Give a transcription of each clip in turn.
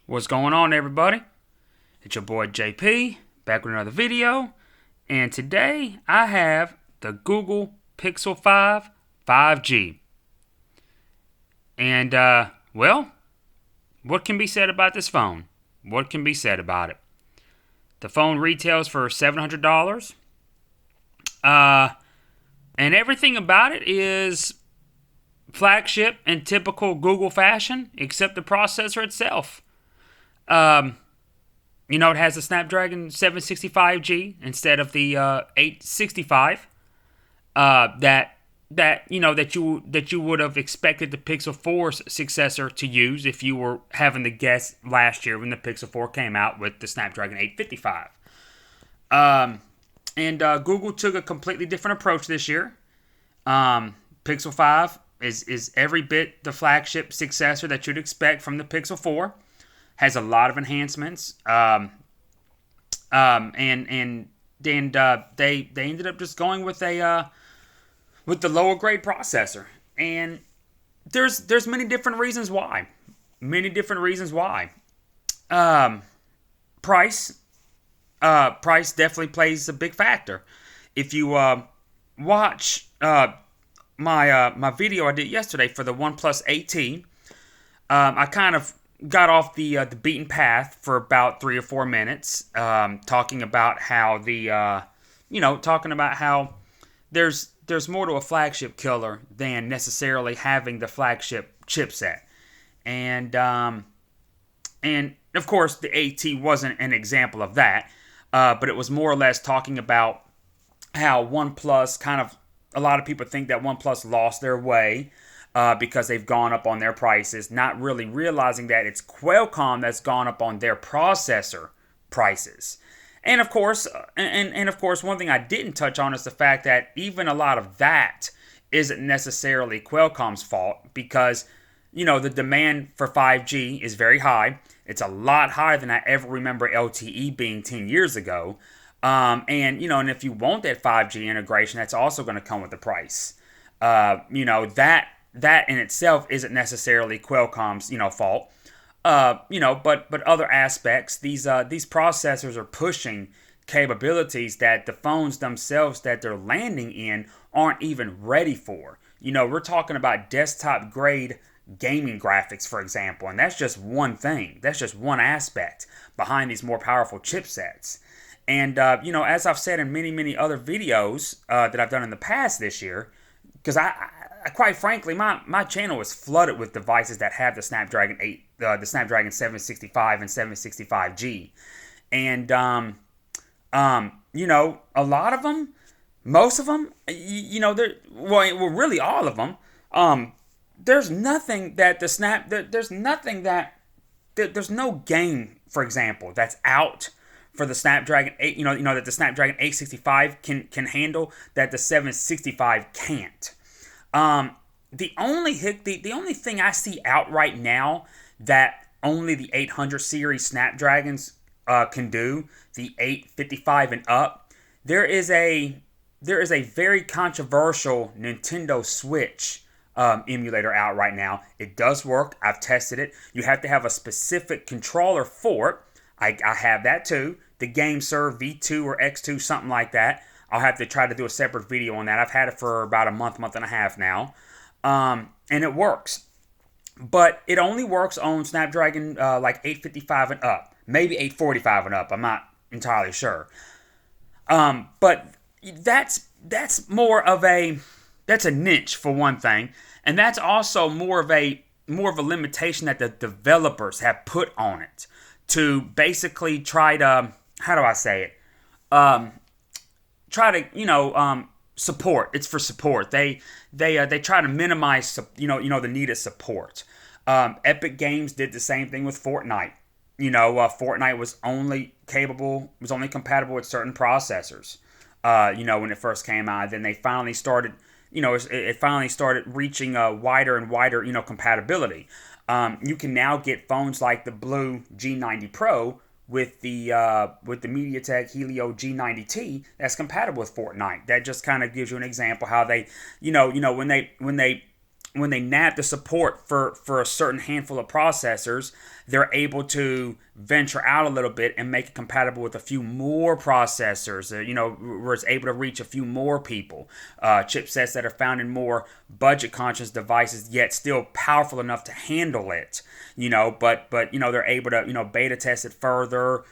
What's going on, everybody? It's your boy JP, back with another video. And today I have the Google Pixel 5 5G. And, well, what can be said about this phone? What can be said about it? The phone retails for $700. And everything about it is flagship in typical Google fashion, except the processor itself. It has a Snapdragon 765G instead of the 865. That you would have expected the Pixel 4's successor to use if you were having to guess last year when the Pixel 4 came out with the Snapdragon 855. Google took a completely different approach this year. Pixel 5 is every bit the flagship successor that you'd expect from the Pixel 4. Has a lot of enhancements. They ended up just going with the lower grade processor, and there's many different reasons why. Price definitely plays a big factor. If you watch my video I did yesterday for the OnePlus 8T, I kind of got off the beaten path for about 3 or 4 minutes, talking about how there's more to a flagship killer than necessarily having the flagship chipset, and of course the 8T wasn't an example of that, but it was more or less talking about how OnePlus a lot of people think that OnePlus lost their way. Because they've gone up on their prices, not really realizing that it's Qualcomm that's gone up on their processor prices. And of course, one thing I didn't touch on is the fact that even a lot of that isn't necessarily Qualcomm's fault, because the demand for 5G is very high. It's a lot higher than I ever remember LTE being 10 years ago. And if you want that 5G integration, that's also going to come with the price. That in itself isn't necessarily Qualcomm's, fault. But other aspects, these processors are pushing capabilities that the phones themselves that they're landing in aren't even ready for. We're talking about desktop grade gaming graphics, for example, and that's just one thing. That's just one aspect behind these more powerful chipsets. And as I've said in many other videos that I've done in the past this year, because quite frankly, my channel is flooded with devices that have the Snapdragon 765 and 765G, and a lot of them, most of them, really all of them. There's nothing that there's no game, for example, that's out for the Snapdragon 8. That the Snapdragon 865 can handle that the 765 can't. The only thing I see out right now that only the 800 series Snapdragons can do, the 855 and up, there is a very controversial Nintendo Switch emulator out right now. It does work. I've tested it. You have to have a specific controller for it. I have that too. The GameServe V2 or X2, something like that. I'll have to try to do a separate video on that. I've had it for about a month and a half now. And it works. But it only works on Snapdragon like 855 and up. Maybe 845 and up. I'm not entirely sure. But that's a niche for one thing. And that's also more of a limitation that the developers have put on it to basically try to, how do I say it? Try to support. It's for support. They try to minimize the need of support. Epic Games did the same thing with Fortnite. Fortnite was only compatible with certain processors. When it first came out, then they finally started. It finally started reaching a wider and wider compatibility. You can now get phones like the Blue G90 Pro with the MediaTek Helio G90T that's compatible with Fortnite. That just kind of gives you an example how they, when they when they nab the support for a certain handful of processors, they're able to venture out a little bit and make it compatible with a few more processors. Where it's able to reach a few more people. Chipsets that are found in more budget-conscious devices, yet still powerful enough to handle it. But they're able to beta test it further.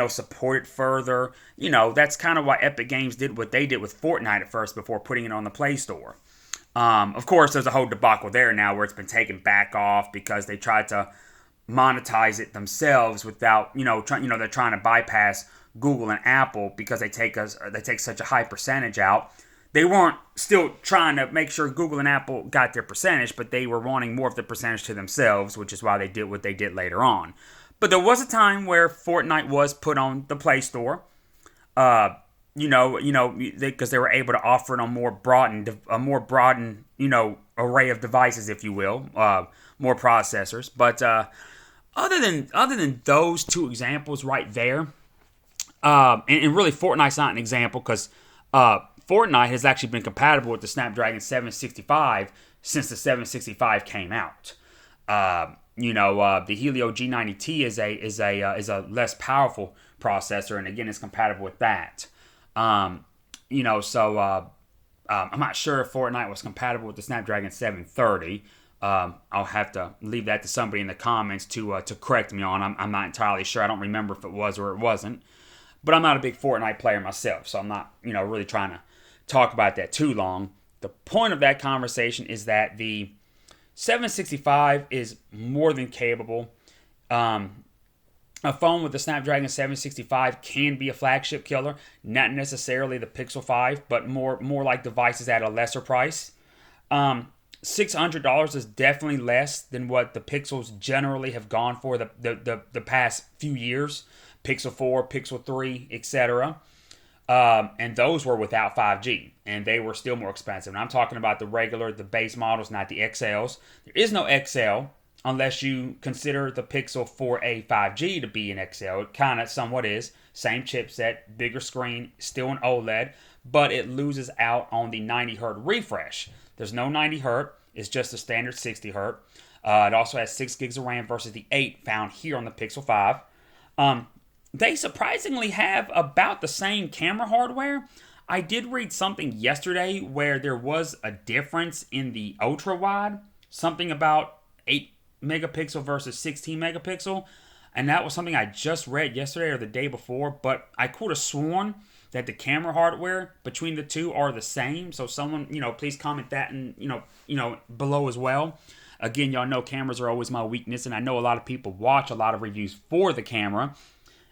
Support it further. That's kind of why Epic Games did what they did with Fortnite at first before putting it on the Play Store. Of course, there's a whole debacle there now where it's been taken back off because they tried to monetize it themselves without, they're trying to bypass Google and Apple because they take such a high percentage out. They weren't still trying to make sure Google and Apple got their percentage, but they were wanting more of the percentage to themselves, which is why they did what they did later on. But there was a time where Fortnite was put on the Play Store. Because they were able to offer it on a more broadened, array of devices, if you will, more processors. But other than those two examples right there, and really Fortnite's not an example because Fortnite has actually been compatible with the Snapdragon 765 since the 765 came out. The Helio G90T is a less powerful processor, and again, it's compatible with that. I'm not sure if Fortnite was compatible with the Snapdragon 730. I'll have to leave that to somebody in the comments to correct me on. I'm not entirely sure. I don't remember if it was or it wasn't. But I'm not a big Fortnite player myself, so I'm not, really trying to talk about that too long. The point of that conversation is that the 765 is more than capable. A phone with the Snapdragon 765 can be a flagship killer, not necessarily the Pixel 5, but more like devices at a lesser price. $600 is definitely less than what the Pixels generally have gone for the past few years. Pixel 4, Pixel 3, etc. And those were without 5G, and they were still more expensive. And I'm talking about the base models, not the XLs. There is no XL. Unless you consider the Pixel 4a 5G to be an XL. It kind of somewhat is. Same chipset, bigger screen, still an OLED, but it loses out on the 90Hz refresh. There's no 90Hz. It's just a standard 60Hz. It also has 6 gigs of RAM versus the 8 found here on the Pixel 5. They surprisingly have about the same camera hardware. I did read something yesterday where there was a difference in the ultra wide. Something about 8 megapixel versus 16 megapixel, and that was something I just read yesterday or the day before, but I could have sworn that the camera hardware between the two are the same. So someone, please comment that and below as well. Again, y'all know cameras are always my weakness, and I know a lot of people watch a lot of reviews for the camera.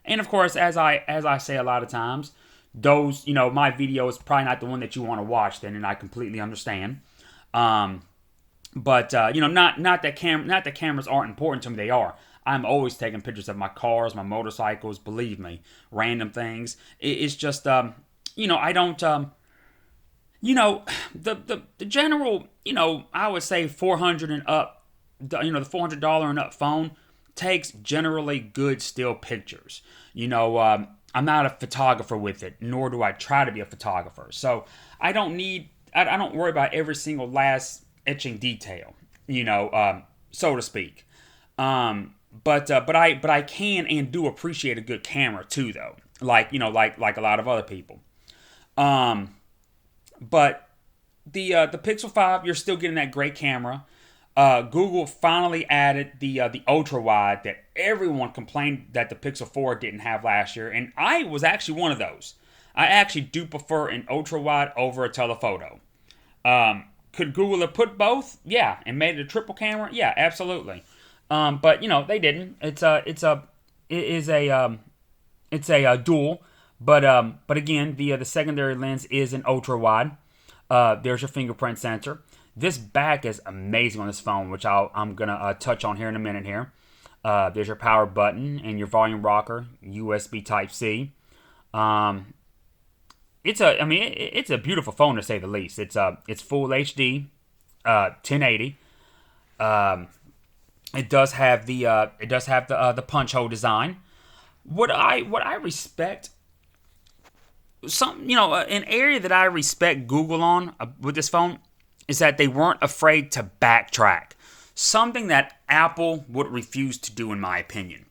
And of course, as I say a lot of times, those, my video is probably not the one that you want to watch then, and I completely understand. But not that cameras aren't important to me. They are. I'm always taking pictures of my cars, my motorcycles. Believe me, random things. It's just I don't the general I would say 400 and up. The $400 and up phone takes generally good still pictures. I'm not a photographer with it, nor do I try to be a photographer. So I don't worry about every single last etching detail, so to speak. But I can and do appreciate a good camera too, though. Like a lot of other people. But the Pixel 5, you're still getting that great camera. Google finally added the ultra wide that everyone complained that the Pixel 4 didn't have last year, and I was actually one of those. I actually do prefer an ultra wide over a telephoto. Could Google have put both? Yeah, and made it a triple camera? Yeah, absolutely. But they didn't. It's a dual, but again, the secondary lens is an ultra wide. There's your fingerprint sensor. This back is amazing on this phone, which I'm gonna touch on here in a minute. Here, there's your power button and your volume rocker, USB Type C. It's a beautiful phone to say the least. It's full HD, 1080. It does have the punch hole design. What I respect, an area that I respect Google on with this phone is that they weren't afraid to backtrack, something that Apple would refuse to do, in my opinion.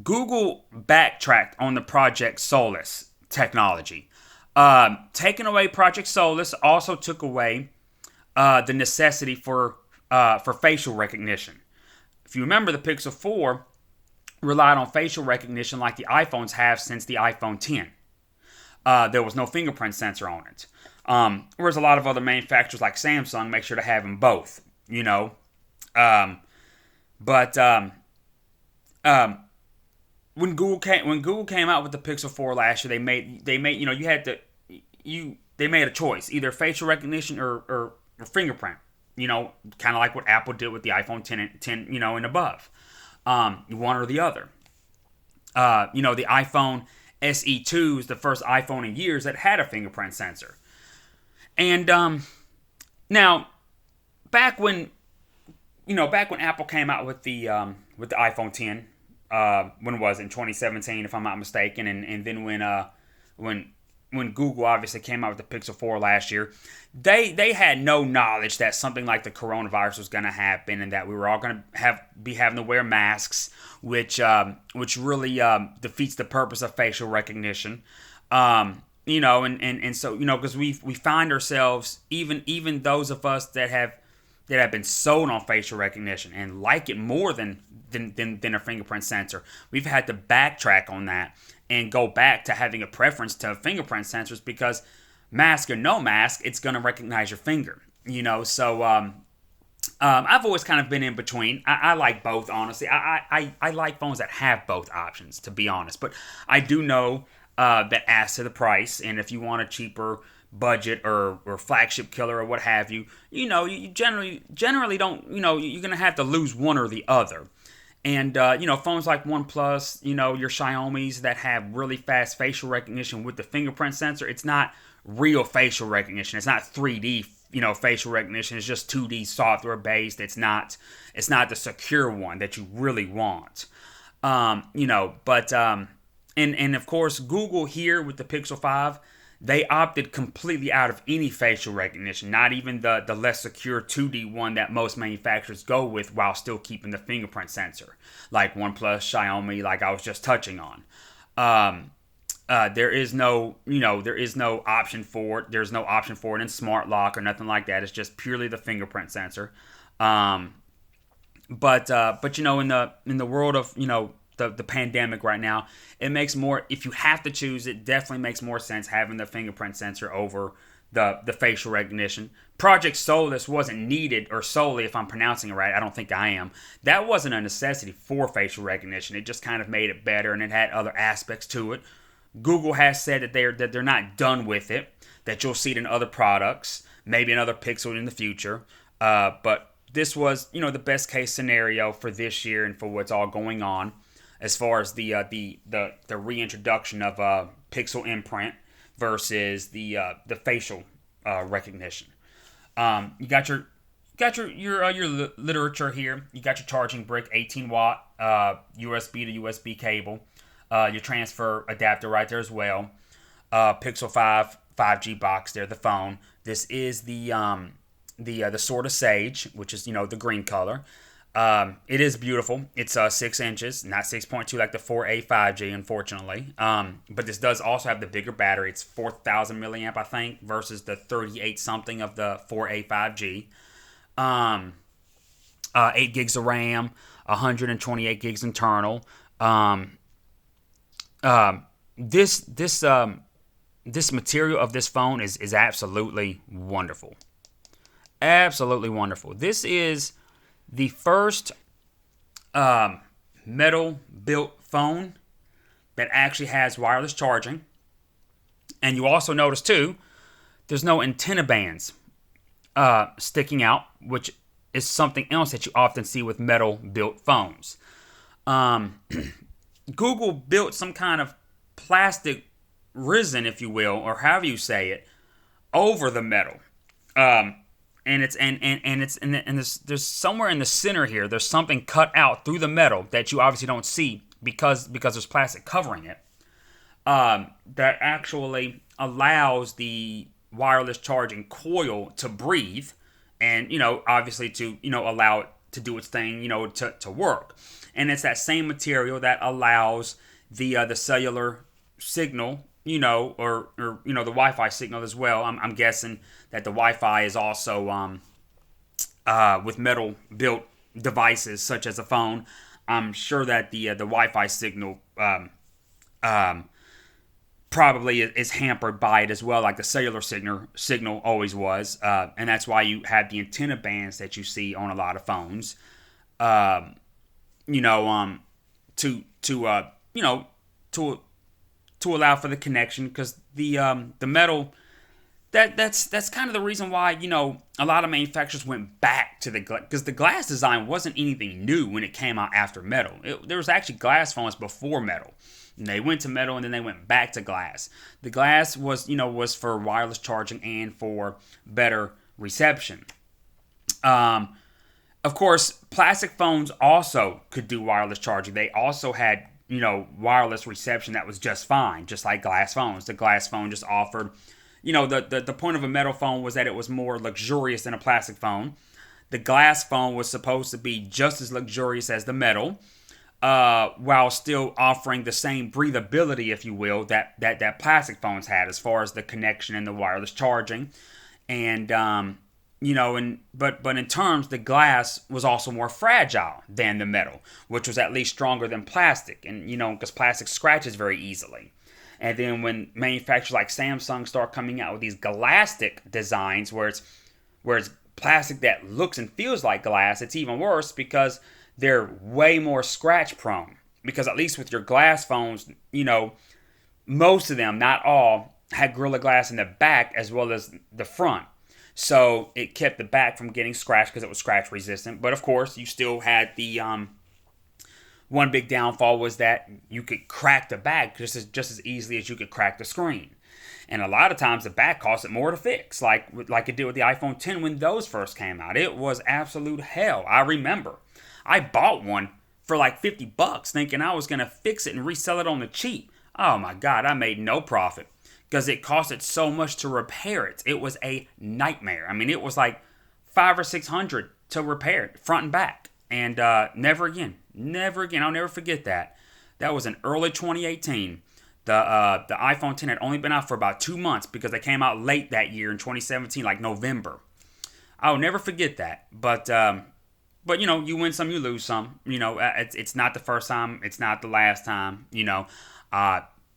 Google backtracked on the Project Solus technology. Taking away Project Solus also took away the necessity for facial recognition. If you remember, the Pixel 4 relied on facial recognition like the iPhones have since the iPhone 10. There was no fingerprint sensor on it. Whereas a lot of other manufacturers like Samsung make sure to have them both, you know. But when Google came out with the Pixel 4 last year, they made you know, they made a choice, either facial recognition or fingerprint, you know, kind of like what Apple did with the iPhone 10 you know, and above. One or the other. You know, the iPhone SE2 is the first iPhone in years that had a fingerprint sensor. And now, back when Apple came out with the iPhone 10, when was it, in 2017, if I'm not mistaken, and then when Google obviously came out with the Pixel 4 last year, they had no knowledge that something like the coronavirus was going to happen, and that we were all going to be having to wear masks, which really defeats the purpose of facial recognition. You know, and so, you know, because we find ourselves, even those of us that have been sold on facial recognition and like it more than a fingerprint sensor, we've had to backtrack on that and go back to having a preference to fingerprint sensors, because mask or no mask, it's going to recognize your finger, you know. So I've always kind of been in between. I like both, honestly. I like phones that have both options, to be honest. But I do know that adds to the price, and if you want a cheaper budget or flagship killer or what have you, you know, you generally don't, you know, you're going to have to lose one or the other. And, you know, phones like OnePlus, you know, your Xiaomis that have really fast facial recognition with the fingerprint sensor, it's not real facial recognition. It's not 3D, you know, facial recognition. It's just 2D software based. It's not the secure one that you really want. You know, but, and of course, Google here with the Pixel 5, they opted completely out of any facial recognition, not even the less secure 2D one that most manufacturers go with, while still keeping the fingerprint sensor, like OnePlus, Xiaomi, like I was just touching on. There is no option for it. There's no option for it in Smart Lock or nothing like that. It's just purely the fingerprint sensor. But you know, in the world of, you know, the pandemic right now, it makes more, if you have to choose, it definitely makes more sense having the fingerprint sensor over the facial recognition. Project Solus wasn't needed, or solely, if I'm pronouncing it right, I don't think I am. That wasn't a necessity for facial recognition. It just kind of made it better, and it had other aspects to it. Google has said that they're not done with it, that you'll see it in other products, maybe another Pixel in the future. But this was, you know, the best case scenario for this year and for what's all going on, as far as the reintroduction of pixel imprint versus the facial recognition. You got your literature here. You got your charging brick, 18-watt USB to USB cable. Your transfer adapter right there as well. Pixel 5 5G box there, the phone. This is the Sword of Sage, which is, you know, the green color. It is beautiful. It's 6 inches, not 6.2 like the 4A 5G, unfortunately. But this does also have the bigger battery. It's 4,000 milliamp, I think, versus the 38 something of the 4A 5G. 8 gigs of RAM, 128 gigs internal. This material of this phone is absolutely wonderful. Absolutely wonderful. This is the first metal-built phone that actually has wireless charging. And you also notice, too, there's no antenna bands sticking out, which is something else that you often see with metal-built phones. Google built some kind of plastic resin, if you will, or however you say it, over the metal. And there's somewhere in the center here, there's something cut out through the metal that you obviously don't see because there's plastic covering it, that actually allows the wireless charging coil to breathe, and obviously to allow it to do its thing, to work. And it's that same material that allows the cellular signal, or the Wi-Fi signal as well. I'm guessing that the Wi-Fi is also with metal built devices such as a phone. I'm sure that the Wi-Fi signal probably is hampered by it as well, like the cellular signal always was, and that's why you have the antenna bands that you see on a lot of phones. To to allow for the connection, because the metal, that's kind of the reason why a lot of manufacturers went back to because the glass design wasn't anything new when it came out after metal. There was actually glass phones before metal. And they went to metal and then they went back to glass. The glass was for wireless charging and for better reception. Of course, plastic phones also could do wireless charging. They also had wireless reception that was just fine, just like glass phones. The glass phone just offered, the point of a metal phone was that it was more luxurious than a plastic phone. The glass phone was supposed to be just as luxurious as the metal, while still offering the same breathability, if you will, that plastic phones had as far as the connection and the wireless charging. And but in terms, the glass was also more fragile than the metal, which was at least stronger than plastic, and because plastic scratches very easily. And then when manufacturers like Samsung start coming out with these Glastiq designs, where it's plastic that looks and feels like glass, it's even worse because they're way more scratch prone. Because at least with your glass phones, most of them, not all, had Gorilla Glass in the back as well as the front. So it kept the back from getting scratched because it was scratch resistant. But of course, you still had the one big downfall was that you could crack the back just as easily as you could crack the screen. And a lot of times the back cost it more to fix, like it did with the iPhone X when those first came out. It was absolute hell. I remember I bought one for like $50 thinking I was going to fix it and resell it on the cheap. Oh my God, I made no profit because it costed so much to repair it. It was a nightmare. I mean, it was like $500 or $600 to repair it front and back. And never again. I'll never forget that. That was in early 2018. The iPhone X had only been out for about 2 months because they came out late that year in 2017, like November. I'll never forget that. But you win some, you lose some. It's not the first time. It's not the last time.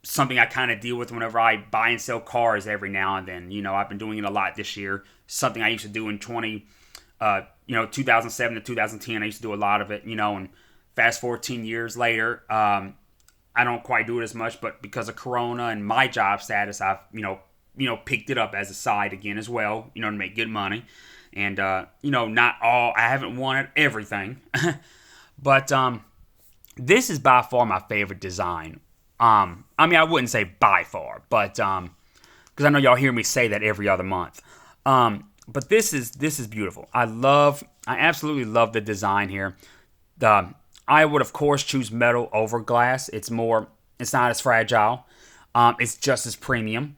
Something I kind of deal with whenever I buy and sell cars every now and then. I've been doing it a lot this year. Something I used to do in 2007 to 2010. I used to do a lot of it. And fast forward 10 years later, I don't quite do it as much, but because of Corona and my job status, I've picked it up as a side again as well. To make good money. And not all. I haven't wanted everything, but this is by far my favorite design. I wouldn't say by far, but because I know y'all hear me say that every other month. But this is beautiful. I absolutely love the design here. I would of course choose metal over glass. It's not as fragile. It's just as premium.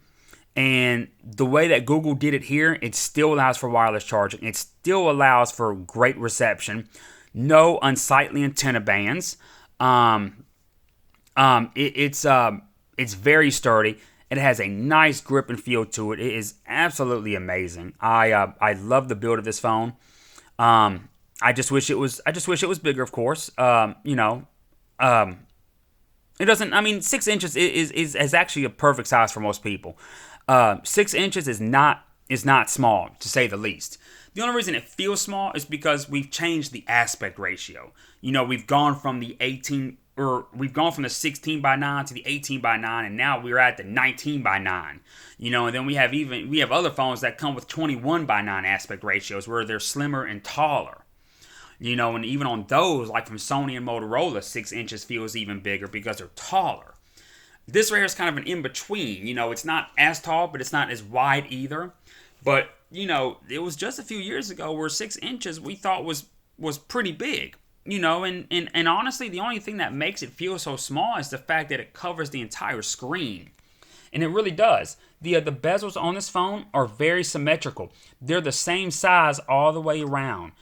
And the way that Google did it here, it still allows for wireless charging. It still allows for great reception. No unsightly antenna bands. It's very sturdy. It has a nice grip and feel to it. It is absolutely amazing. I love the build of this phone. I just wish it was bigger, of course. It doesn't. 6 inches is actually a perfect size for most people. 6 inches is not small, to say the least. The only reason it feels small is because we've changed the aspect ratio. We've gone from the 16 by 9 to the 18 by 9, and now we're at the 19 by 9. And then we have other phones that come with 21 by 9 aspect ratios where they're slimmer and taller. And even on those, like from Sony and Motorola, 6 inches feels even bigger because they're taller. This right here is kind of an in-between. It's not as tall, but it's not as wide either. But, it was just a few years ago where 6 inches we thought was pretty big. And honestly, the only thing that makes it feel so small is the fact that it covers the entire screen. And it really does. The bezels on this phone are very symmetrical. They're the same size all the way around.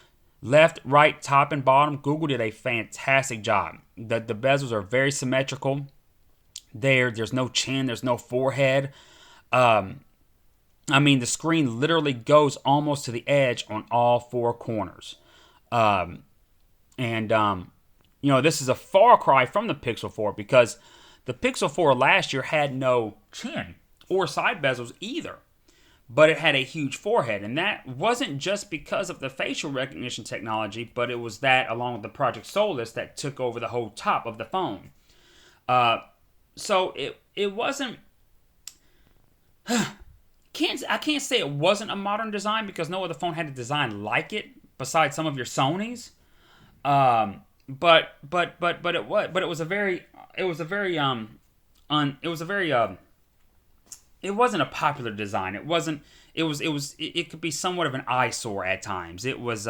Left, right, top, and bottom. Google did a fantastic job. The bezels are very symmetrical. There's no chin, there's no forehead. The screen literally goes almost to the edge on all four corners. Um, and this is a far cry from the Pixel 4 because the Pixel 4 last year had no chin or side bezels either, but it had a huge forehead. And that wasn't just because of the facial recognition technology, but it was that along with the Project Solus that took over the whole top of the phone. So it wasn't. I can't say it wasn't a modern design because no other phone had a design like it besides some of your Sonys. But it was a very it wasn't a popular design. It could be somewhat of an eyesore at times. It was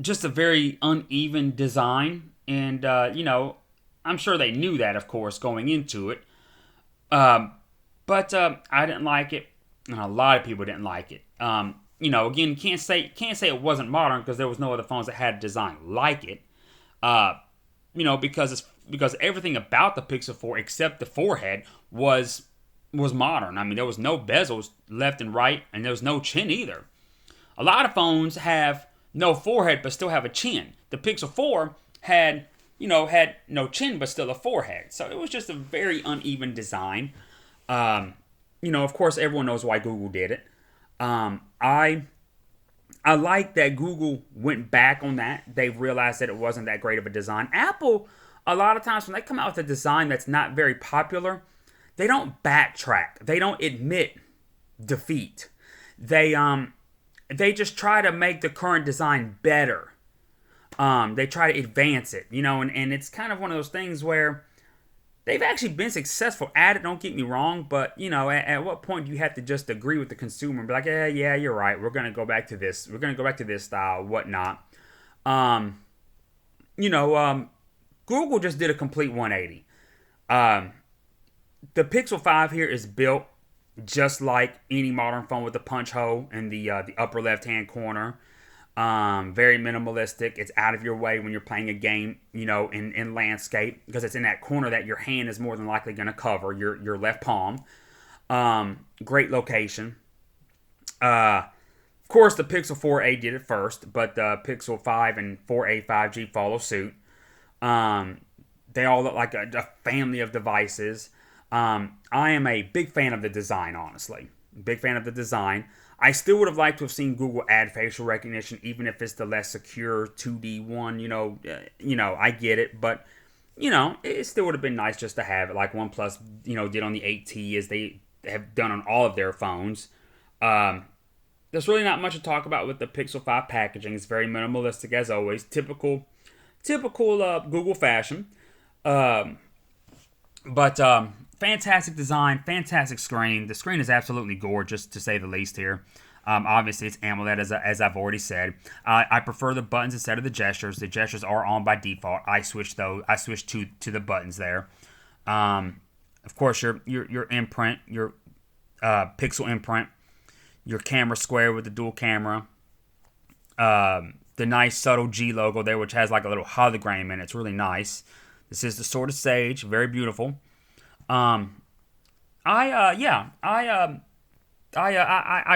just a very uneven design, and I'm sure they knew that, of course, going into it. But I didn't like it, and a lot of people didn't like it. Again, can't say it wasn't modern because there was no other phones that had a design like it. Because everything about the Pixel 4 except the forehead was modern. I mean, there was no bezels left and right, and there was no chin either. A lot of phones have no forehead but still have a chin. The Pixel 4 had no chin but still a forehead. So it was just a very uneven design. Of course, everyone knows why Google did it. I like that Google went back on that. They realized that it wasn't that great of a design. Apple, a lot of times when they come out with a design that's not very popular, they don't backtrack. They don't admit defeat. They just try to make the current design better. They try to advance it, and it's kind of one of those things where they've actually been successful at it, don't get me wrong, but, at what point do you have to just agree with the consumer and be like, yeah, you're right, we're going to go back to this. We're going to go back to this style, whatnot. Google just did a complete 180. The Pixel 5 here is built just like any modern phone with a punch hole in the upper left-hand corner. Very minimalistic. It's out of your way when you're playing a game, in landscape, because it's in that corner that your hand is more than likely going to cover, your left palm. Great location. Of course, the Pixel 4a did it first, but the Pixel 5 and 4a 5G follow suit. They all look like a family of devices. I am a big fan of the design, honestly. Big fan of the design. I still would have liked to have seen Google add facial recognition, even if it's the less secure 2D one. I get it, but it still would have been nice just to have it, like OnePlus, did on the 8T, as they have done on all of their phones. There's really not much to talk about with the Pixel 5 packaging. It's very minimalistic as always, typical Google fashion. But fantastic design, fantastic screen. The screen is absolutely gorgeous, to say the least here. Obviously, it's AMOLED, as I've already said. I prefer the buttons instead of the gestures. The gestures are on by default. I switched to the buttons there. Of course, your imprint, your pixel imprint, your camera square with the dual camera. The nice subtle G logo there, which has like a little hologram in it. It's really nice. This is the Sword of Sage, very beautiful. I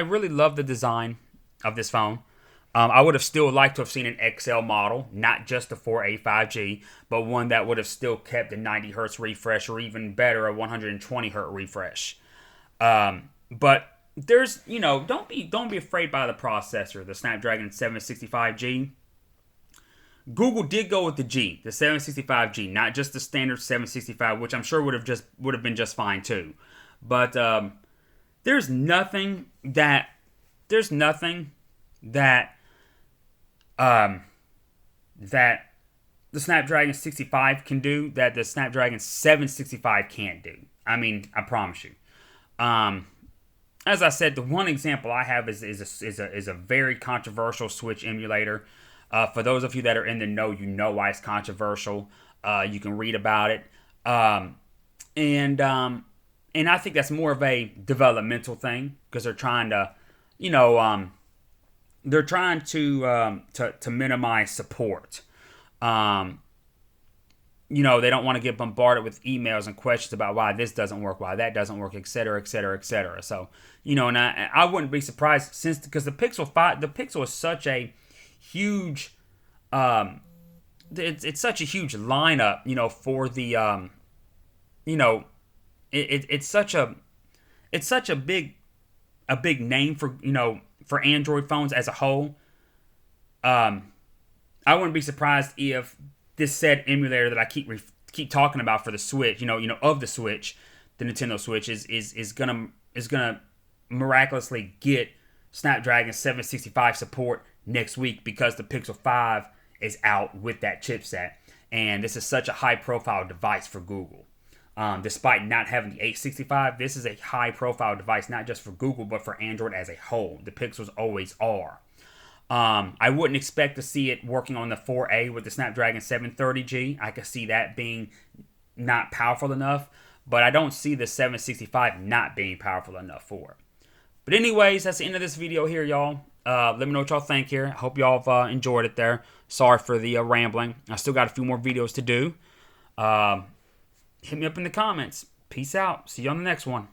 really love the design of this phone. I would have still liked to have seen an XL model, not just the 4A 5G, but one that would have still kept a 90 hertz refresh, or even better, a 120 hertz refresh. But there's, don't be afraid by the processor, the Snapdragon 765G. Google did go with the 765G, not just the standard 765, which I'm sure would have been just fine too. But there's nothing that the Snapdragon 65 can do that the Snapdragon 765 can't do. I mean, I promise you. As I said, the one example I have is a very controversial Switch emulator. For those of you that are in the know, you know why it's controversial. You can read about it. and I think that's more of a developmental thing because they're trying to, you know, they're trying to minimize support. You know, they don't want to get bombarded with emails and questions about why this doesn't work, why that doesn't work, et cetera, et cetera, et cetera. So, you know, and I wouldn't be surprised since because the Pixel 5, the Pixel is such a huge, it's such a huge lineup, you know, for the, you know, it's such a big name for, you know, for Android phones as a whole. I wouldn't be surprised if this said emulator that I keep talking about for the Switch, you know, of the Switch, the Nintendo Switch is gonna miraculously get Snapdragon 765 support next week because the Pixel 5 is out with that chipset, and this is such a high-profile device for Google. Despite not having the 865, this is a high-profile device not just for Google but for Android as a whole. The Pixels always are. I wouldn't expect to see it working on the 4A with the Snapdragon 730G. I could see that being not powerful enough, but I don't see the 765 not being powerful enough for it. But anyways, that's the end of this video here, y'all. Let me know what y'all think here. I hope y'all have enjoyed it there. Sorry for the rambling. I still got a few more videos to do. Hit me up in the comments. Peace out. See you on the next one.